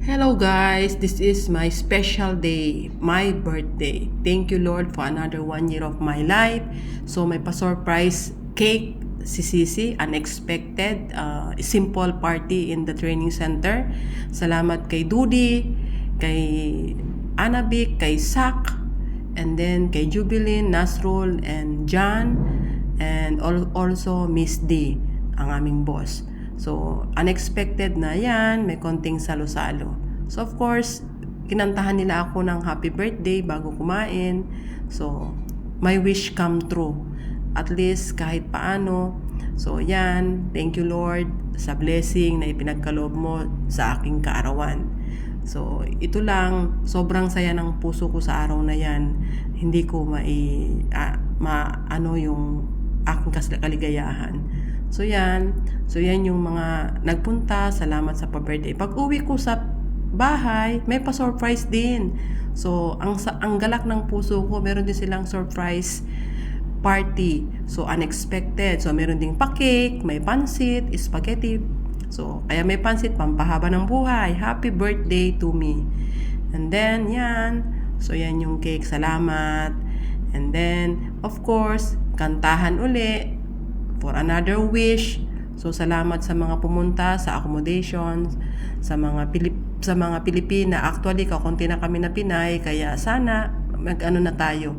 Hello guys, this is my special day, my birthday. Thank you Lord for another 1 year of my life. So may pa-surprise cake si Sisi, unexpected, simple party in the training center. Salamat kay Dudi, kay Anabik, kay Sak, and then kay Jubilin, Nasrul, and John, and also Miss D, ang aming boss. So, unexpected na yan, may konting salo-salo. So, of course, kinantahan nila ako ng happy birthday bago kumain. So, my wish come true. At least kahit paano. So, yan, thank you Lord sa blessing na ipinagkaloob mo sa aking kaarawan. So, ito lang, sobrang saya ng puso ko sa araw na yan. Hindi ko yung aking kaligayahan. So yan yung mga nagpunta, salamat sa pa-birthday. Pag uwi ko sa bahay, may pa-surprise din. So ang galak ng puso ko, meron din silang surprise party. So unexpected. So meron ding pa-cake, may pansit, spaghetti. So kaya may pansit, pampahaba ng buhay. Happy birthday to me. And then yan. So yan yung cake, salamat. And then of course, kantahan uli for another wish. So salamat sa mga pumunta sa accommodation, sa mga Pilipina. Actually, kakunti na kami na Pinay, kaya sana mag-ano na tayo.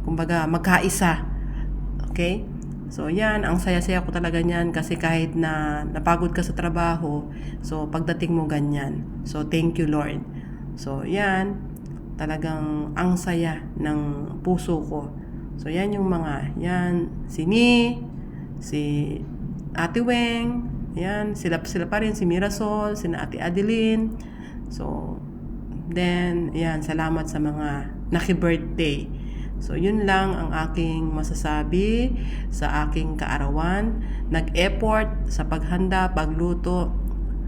Kumbaga magkaisa. Okay? So yan, ang saya-saya ko talaga niyan kasi kahit na napagod ka sa trabaho, so pagdating mo ganyan. So thank you Lord. So yan, talagang ang saya ng puso ko. So, yan yung mga, yan, si Ni, si Ate Weng, yan, sila pa rin, si Mirasol, si Ate Adeline. So, then, yan, salamat sa mga naki-birthday. So, yun lang ang aking masasabi sa aking kaarawan. Nag-effort sa paghanda, pagluto.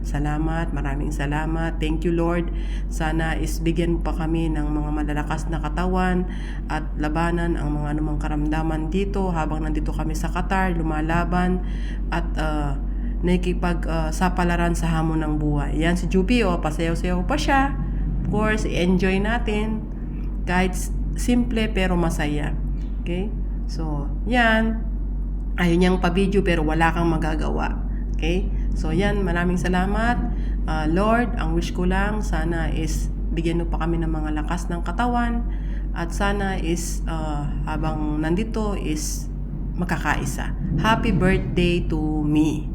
Salamat, maraming salamat. Thank you Lord. Sana isbigyan mo pa kami ng mga malalakas na katawan at labanan ang mga anumang karamdaman dito habang nandito kami sa Qatar, lumalaban at nakikipag-sapalaran sa hamon ng buhay. Yan si Juby, pasayaw-sayaw pa siya. Of course, enjoy natin. Kahit simple pero masaya. Okay? So, yan. Ayaw niyang pa-video pero wala kang magagawa. Okay? So yan, maraming salamat. Lord, ang wish ko lang sana is bigyan mo pa kami ng mga lakas ng katawan at sana is habang nandito is makakaisa. Happy birthday to me.